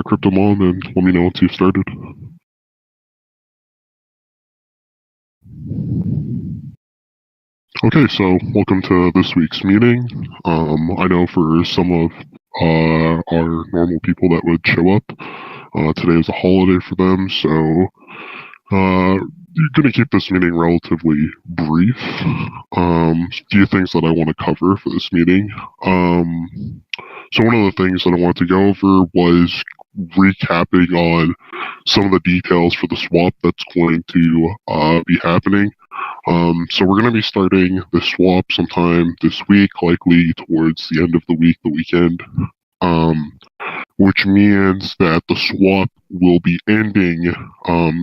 CryptoMom, and let me know once you've started. Okay, so welcome to this week's meeting. I know for some of our normal people that would show up, today is a holiday for them, so you're going to keep this meeting relatively brief. A few things that I want to cover for this meeting. So one of the things that I wanted to go over was recapping on some of the details for the swap that's going to be happening. So we're going to be starting the swap sometime this week, likely towards the end of the week, the weekend. Which means that the swap will be ending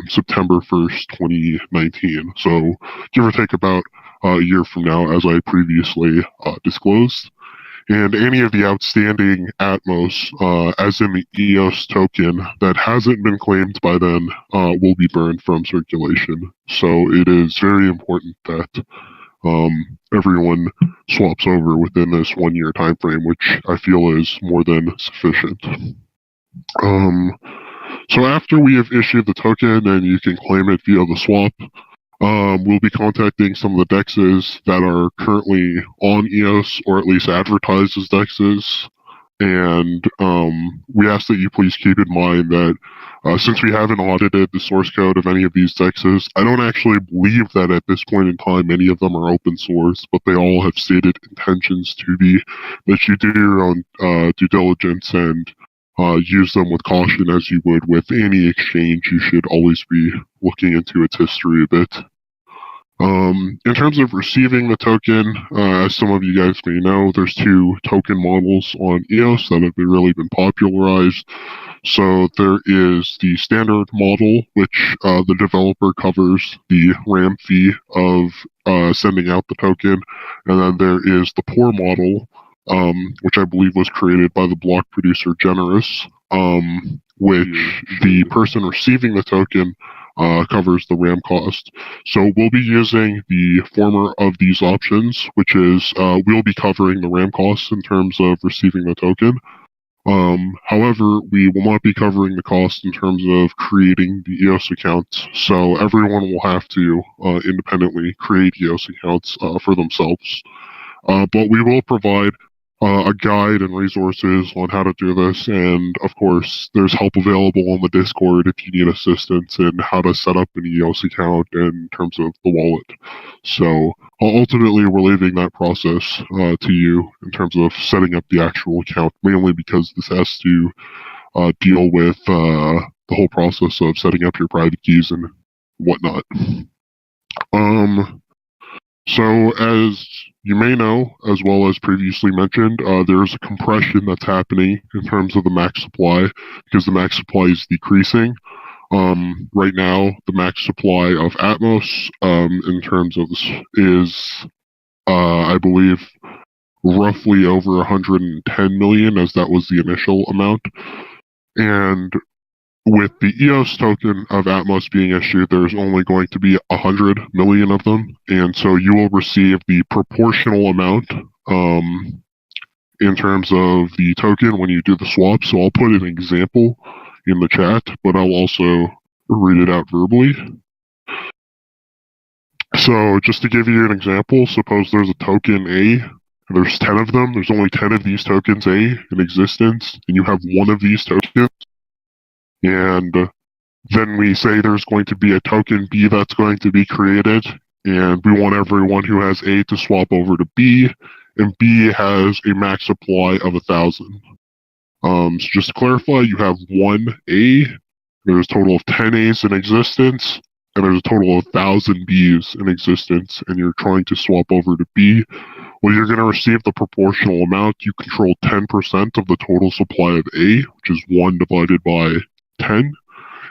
September 1st, 2019. So give or take about a year from now, as I previously disclosed. And any of the outstanding Atmos, as in the EOS token, that hasn't been claimed by then, will be burned from circulation. So it is very important that everyone swaps over within this 1 year time frame, which I feel is more than sufficient. So after we have issued the token and you can claim it via the swap, we'll be contacting some of the DEXs that are currently on EOS, or at least advertised as DEXs. And we ask that you please keep in mind that since we haven't audited the source code of any of these DEXs, I don't actually believe that at this point in time any of them are open source, but they all have stated intentions to be, that you do your own due diligence and use them with caution as you would with any exchange. You should always be looking into its history a bit. In terms of receiving the token, as some of you guys may know, there's two token models on EOS that have really been popularized. So there is the standard model, which the developer covers the RAM fee of sending out the token, and then there is the poor model, which I believe was created by the block producer Generous, which the person receiving the token covers the RAM cost. So we'll be using the former of these options, which is we'll be covering the RAM costs in terms of receiving the token. However, we will not be covering the cost in terms of creating the EOS accounts. So everyone will have to independently create EOS accounts for themselves. But we will provide a guide and resources on how to do this, and of course there's help available on the Discord if you need assistance in how to set up an EOS account in terms of the wallet. So ultimately we're leaving that process to you in terms of setting up the actual account, mainly because this has to deal with the whole process of setting up your private keys and whatnot. So as you may know, as well as previously mentioned, there's a compression that's happening in terms of the max supply, because the max supply is decreasing. Right now, the max supply of Atmos, in terms of this, is, I believe, roughly over 110 million, as that was the initial amount. And with the EOS token of Atmos being issued, there's only going to be 100 million of them, and so you will receive the proportional amount in terms of the token when you do the swap. So I'll put an example in the chat, but I'll also read it out verbally. So just to give you an example, suppose there's a token A, and there's 10 of them. There's only 10 of these tokens A in existence, and you have one of these tokens. And then we say there's going to be a token B that's going to be created, and we want everyone who has A to swap over to B, and B has a max supply of 1,000. So just to clarify, you have one A, there's a total of 10 A's in existence, and there's a total of 1,000 B's in existence, and you're trying to swap over to B. Well, you're going to receive the proportional amount. You control 10% of the total supply of A, which is 1 divided by 10.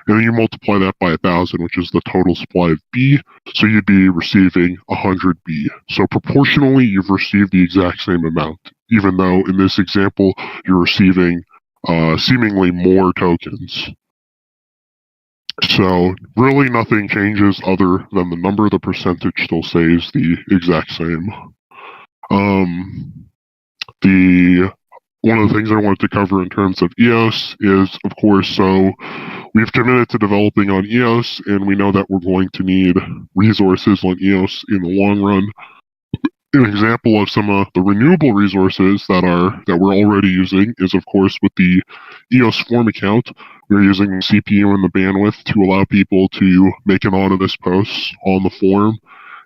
And then you multiply that by 1,000, which is the total supply of B, so you'd be receiving 100 B. So proportionally, you've received the exact same amount, even though in this example, you're receiving seemingly more tokens. So really nothing changes other than the number. The percentage still stays the exact same. The one of the things I wanted to cover in terms of EOS is, of course, so we've committed to developing on EOS, and we know that we're going to need resources on EOS in the long run. An example of some of the renewable resources that we're already using is, of course, with the EOS form account. We're using the CPU and the bandwidth to allow people to make anonymous posts on the forum.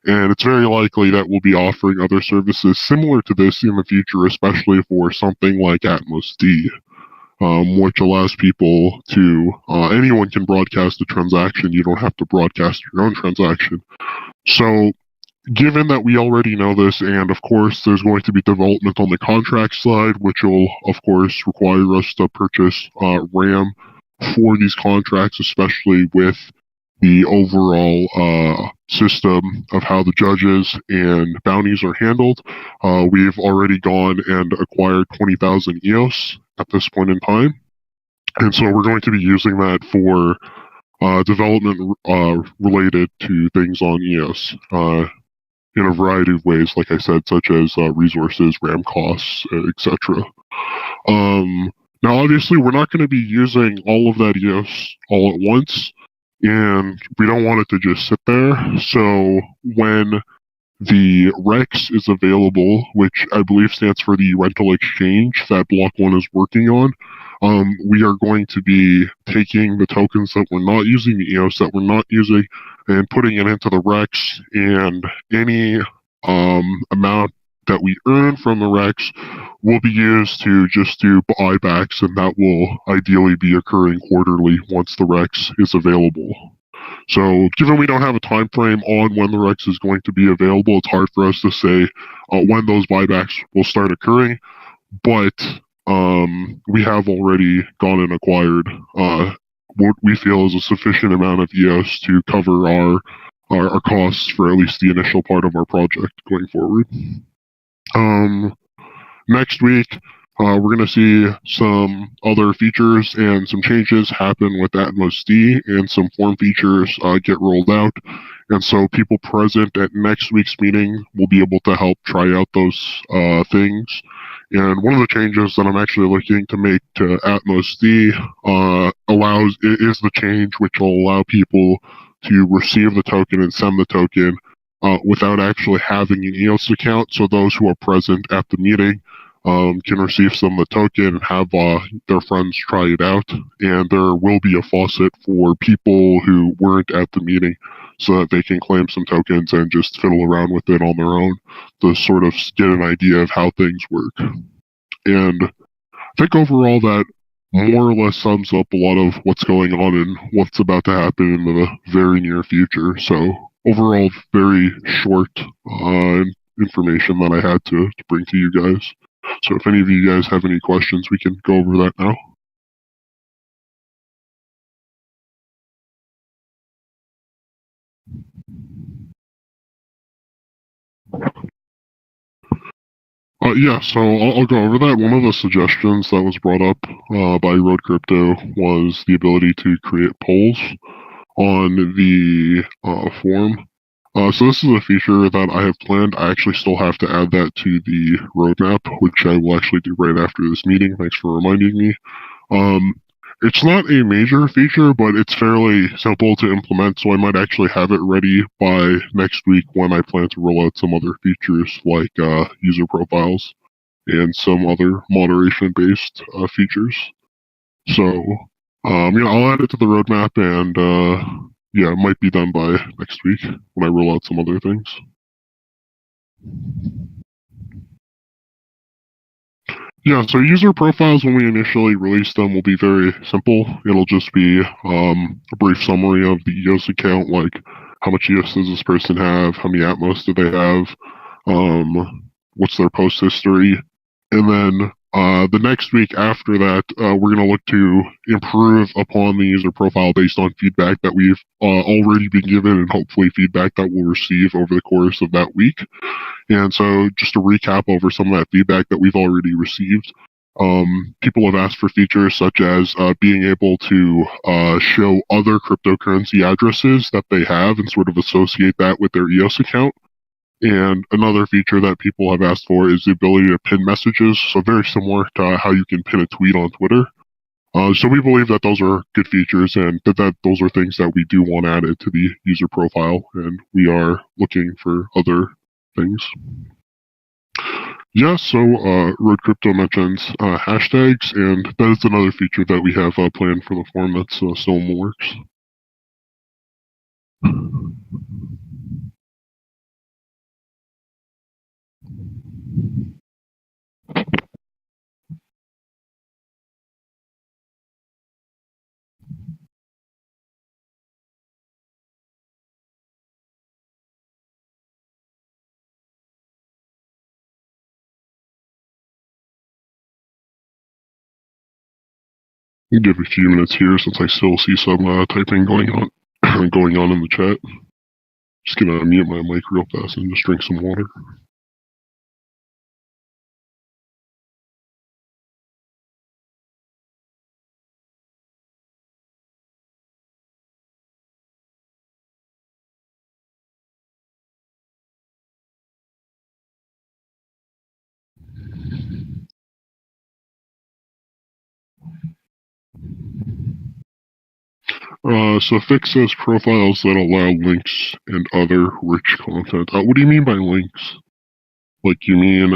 And it's very likely that we'll be offering other services similar to this in the future, especially for something like Atmos D, which allows people to, anyone can broadcast a transaction. You don't have to broadcast your own transaction. So, given that we already know this, and of course there's going to be development on the contract side, which will, of course, require us to purchase RAM for these contracts, especially with the overall system of how the judges and bounties are handled. We've already gone and acquired 20,000 EOS at this point in time. And so we're going to be using that for development related to things on EOS in a variety of ways, like I said, such as resources, RAM costs, etc. Now, obviously, we're not going to be using all of that EOS all at once, and we don't want it to just sit there. So when the REX is available, which I believe stands for the rental exchange that Block 1 is working on, we are going to be taking the tokens that we're not using, the EOS that we're not using, and putting it into the REX, and any amount that we earn from the REX will be used to just do buybacks, and that will ideally be occurring quarterly once the REX is available. So, given we don't have a time frame on when the REX is going to be available, it's hard for us to say when those buybacks will start occurring, but we have already gone and acquired what we feel is a sufficient amount of EOS to cover our costs for at least the initial part of our project going forward. Next week, we're going to see some other features and some changes happen with Atmos D, and some form features get rolled out. And so people present at next week's meeting will be able to help try out those things. And one of the changes that I'm actually looking to make to Atmos D is the change which will allow people to receive the token and send the token without actually having an EOS account. So those who are present at the meeting can receive some of the token and have their friends try it out. And there will be a faucet for people who weren't at the meeting so that they can claim some tokens and just fiddle around with it on their own to sort of get an idea of how things work. And I think overall that more or less sums up a lot of what's going on and what's about to happen in the very near future. So overall, very short information that I had to bring to you guys. So if any of you guys have any questions, we can go over that now. Yeah, so I'll go over that. One of the suggestions that was brought up by Road Crypto was the ability to create polls on the forum. So this is a feature that I have planned. I actually still have to add that to the roadmap, which I will actually do right after this meeting. Thanks for reminding me. It's not a major feature, but it's fairly simple to implement, so I might actually have it ready by next week when I plan to roll out some other features like user profiles and some other moderation-based features. So, I'll add it to the roadmap, and yeah, it might be done by next week when I roll out some other things. Yeah, so user profiles, when we initially release them, will be very simple. It'll just be a brief summary of the EOS account, like how much EOS does this person have, how many Atmos do they have, what's their post history, and then the next week after that, we're going to look to improve upon the user profile based on feedback that we've already been given, and hopefully feedback that we'll receive over the course of that week. And so just to recap over some of that feedback that we've already received, people have asked for features such as being able to show other cryptocurrency addresses that they have and sort of associate that with their EOS account. And another feature that people have asked for is the ability to pin messages. So very similar to how you can pin a tweet on Twitter. So we believe that those are good features and that those are things that we do want added to the user profile, and we are looking for other things. Yeah, so Road Crypto mentions hashtags, and that is another feature that we have planned for the forum that's still in the works. I'll give a few minutes here since I still see some typing going on going on in the chat. Just gonna mute my mic real fast and just drink some water. So fix those profiles that allow links and other rich content. What do you mean by links? Like, you mean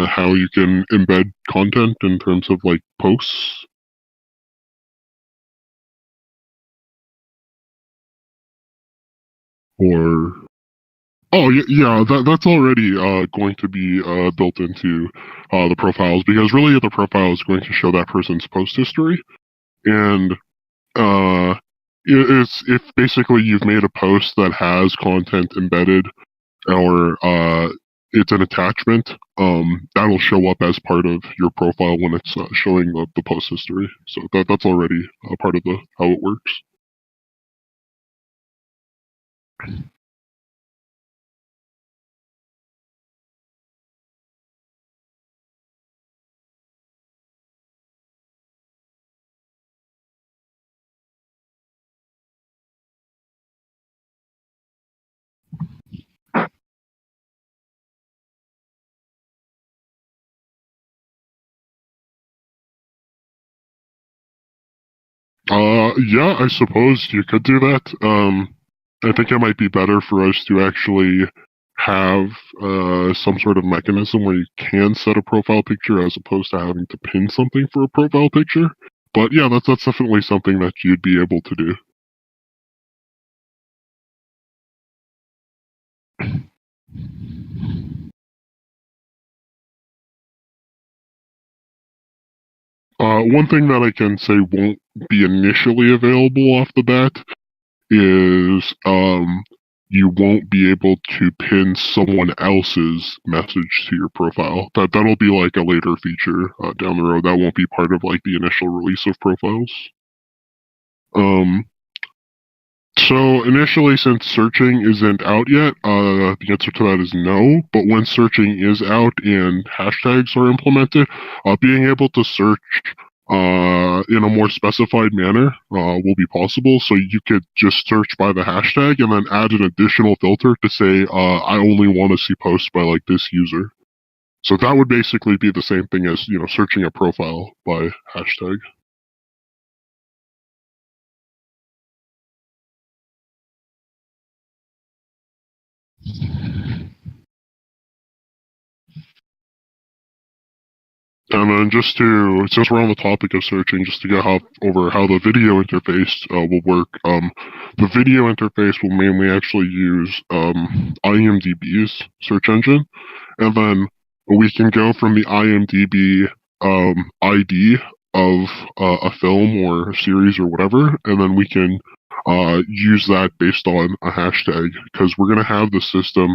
how you can embed content in terms of like posts? Or oh yeah, that's already going to be built into the profiles, because really the profile is going to show that person's post history, and uh, it's if basically you've made a post that has content embedded, or it's an attachment, that'll show up as part of your profile when it's showing the post history. So that's already part of the how it works. Yeah, I suppose you could do that. I think it might be better for us to actually have some sort of mechanism where you can set a profile picture as opposed to having to pin something for a profile picture. But yeah, that's definitely something that you'd be able to do. One thing that I can say won't be initially available off the bat is you won't be able to pin someone else's message to your profile. That'll be like a later feature down the road. That won't be part of like the initial release of profiles. Um, so initially, since searching isn't out yet, the answer to that is no. But when searching is out and hashtags are implemented, being able to search in a more specified manner will be possible. So you could just search by the hashtag and then add an additional filter to say, I only want to see posts by like this user. So that would basically be the same thing as, searching a profile by hashtag. And then since we're on the topic of searching, just to go over how the video interface will work. The video interface will mainly actually use IMDb's search engine, and then we can go from the IMDb ID of a film or a series or whatever, and then we can use that based on a hashtag, because we're going to have the system.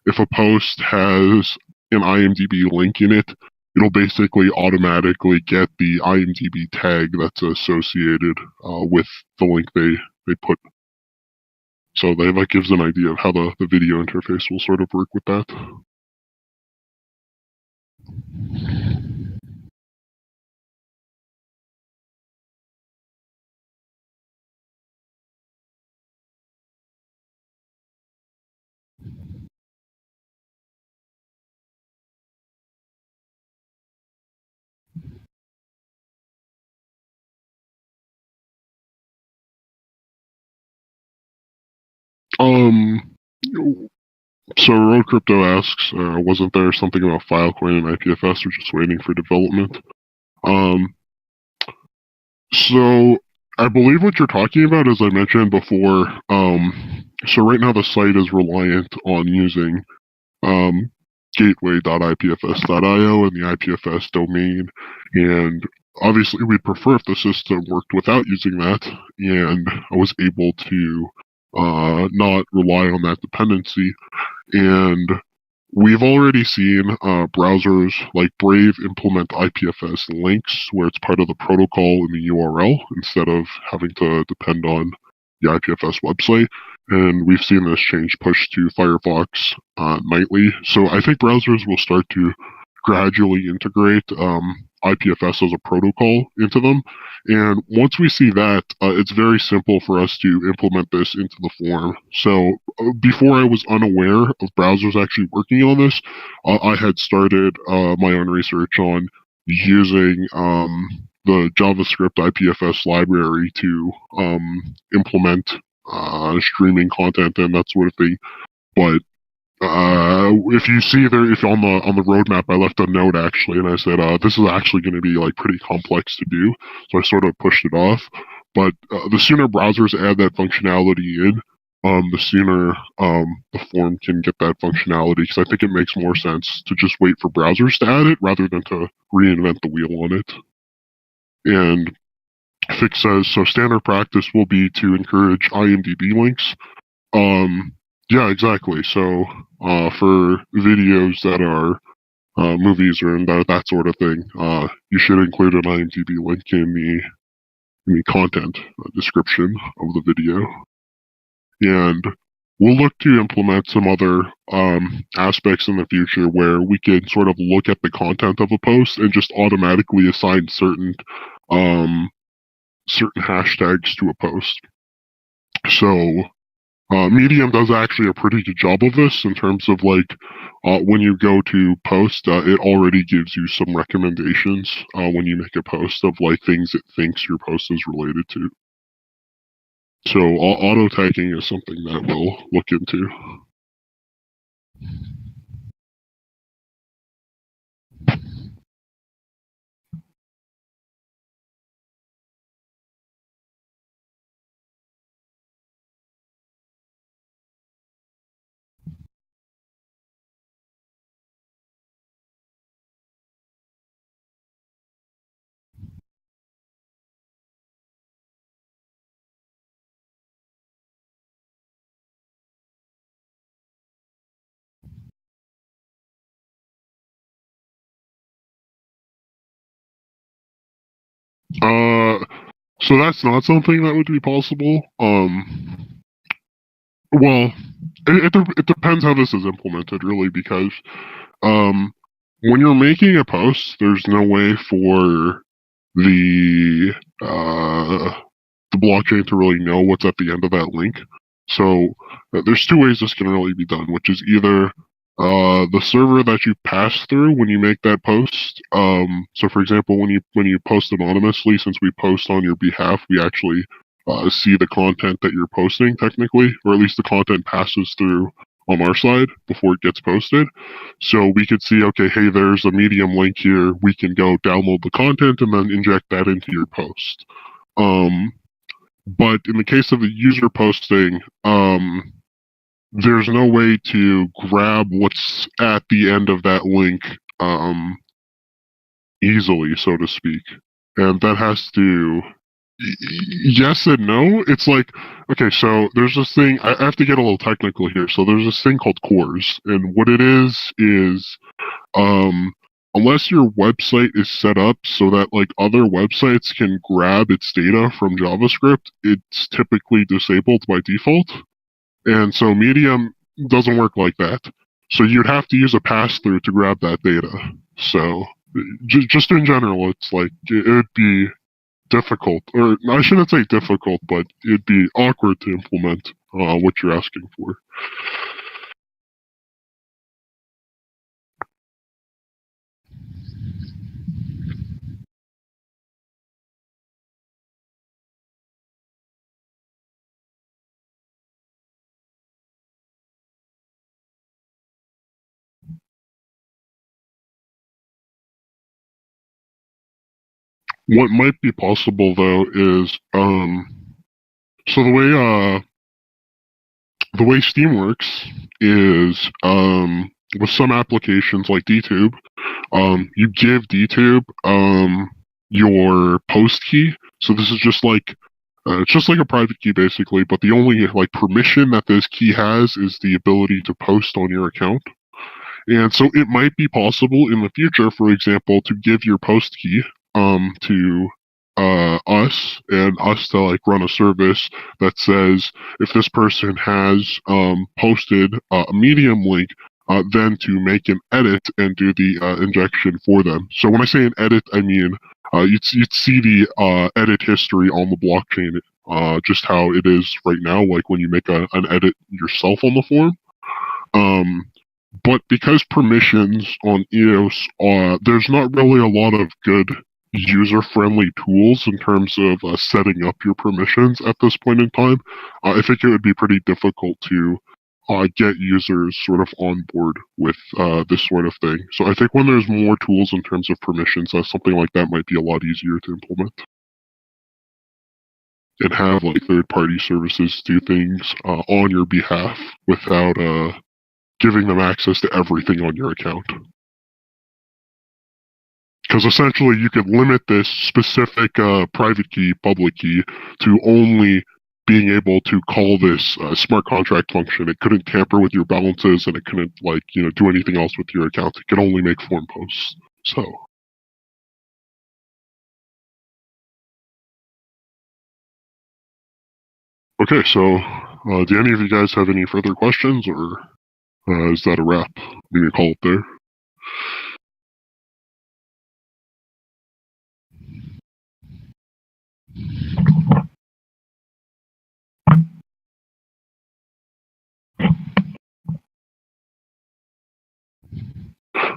If a post has an IMDb link in it, it'll basically automatically get the IMDb tag that's associated with the link they put. So that gives an idea of how the video interface will sort of work with that. Um, so Road Crypto asks, wasn't there something about Filecoin and IPFS? We're just waiting for development. Um, so I believe what you're talking about, as I mentioned before, so right now the site is reliant on using gateway.ipfs.io and the IPFS domain, and obviously we'd prefer if the system worked without using that, and I was able to not rely on that dependency. And we've already seen browsers like Brave implement IPFS links where it's part of the protocol in the URL instead of having to depend on the IPFS website. And we've seen this change pushed to Firefox nightly. So I think browsers will start to gradually integrate IPFS as a protocol into them. And once we see that, it's very simple for us to implement this into the form. So before I was unaware of browsers actually working on this, I had started my own research on using the JavaScript IPFS library to implement streaming content and that sort of thing. But if you see there, if on the roadmap, I left a note actually, and I said this is actually going to be like pretty complex to do, so I sort of pushed it off. But the sooner browsers add that functionality in, the sooner the form can get that functionality. Because I think it makes more sense to just wait for browsers to add it rather than to reinvent the wheel on it. And Fix says so. Standard practice will be to encourage IMDb links. Yeah, exactly. So, for videos that are movies or that sort of thing, you should include an IMDb link in the content description of the video. And we'll look to implement some other aspects in the future where we can sort of look at the content of a post and just automatically assign certain hashtags to a post. So Medium does actually a pretty good job of this in terms of like when you go to post, it already gives you some recommendations when you make a post of like things it thinks your post is related to. So auto tagging is something that we'll look into. Uh, so that's not something that would be possible. Well, it depends how this is implemented, really, because um, when you're making a post, there's no way for the uh, the blockchain to really know what's at the end of that link. So there's two ways this can really be done, which is either the server that you pass through when you make that post. So for example, when you post anonymously, since we post on your behalf, we actually see the content that you're posting technically, or at least the content passes through on our side before it gets posted. So we could see, okay, hey, there's a Medium link here. We can go download the content and then inject that into your post. But in the case of a user posting, there's no way to grab what's at the end of that link easily, so to speak. And that has to. Yes and no. It's like, okay, so there's this thing. I have to get a little technical here. So there's this thing called CORS. And what it is unless your website is set up so that like other websites can grab its data from JavaScript, it's typically disabled by default. And so Medium doesn't work like that. So you'd have to use a pass-through to grab that data. So just in general, it's like it would be difficult, or I shouldn't say difficult, but it'd be awkward to implement what you're asking for. What might be possible though is so the way Steam works is with some applications like DTube, you give DTube your post key. So this is just like it's just like a private key basically, but the only like permission that this key has is the ability to post on your account. And so it might be possible in the future, for example, to give your post key to us and us to like run a service that says if this person has posted a Medium link, then to make an edit and do the injection for them. So when I say an edit, I mean you'd see the edit history on the blockchain, just how it is right now, like when you make an edit yourself on the form. But because permissions on EOS, there's not really a lot of good user-friendly tools in terms of setting up your permissions at this point in time. I think it would be pretty difficult to get users sort of on board with this sort of thing. So I think when there's more tools in terms of permissions, something like that might be a lot easier to implement. And have like third-party services do things on your behalf without giving them access to everything on your account. Because essentially you could limit this specific private key, public key, to only being able to call this smart contract function. It couldn't tamper with your balances, and it couldn't do anything else with your account. It could only make form posts. So. Okay, so do any of you guys have any further questions, or is that a wrap? We can call it there.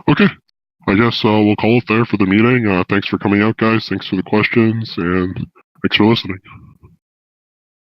Okay, I guess we'll call it there for the meeting. Thanks for coming out, guys. Thanks for the questions, and thanks for listening.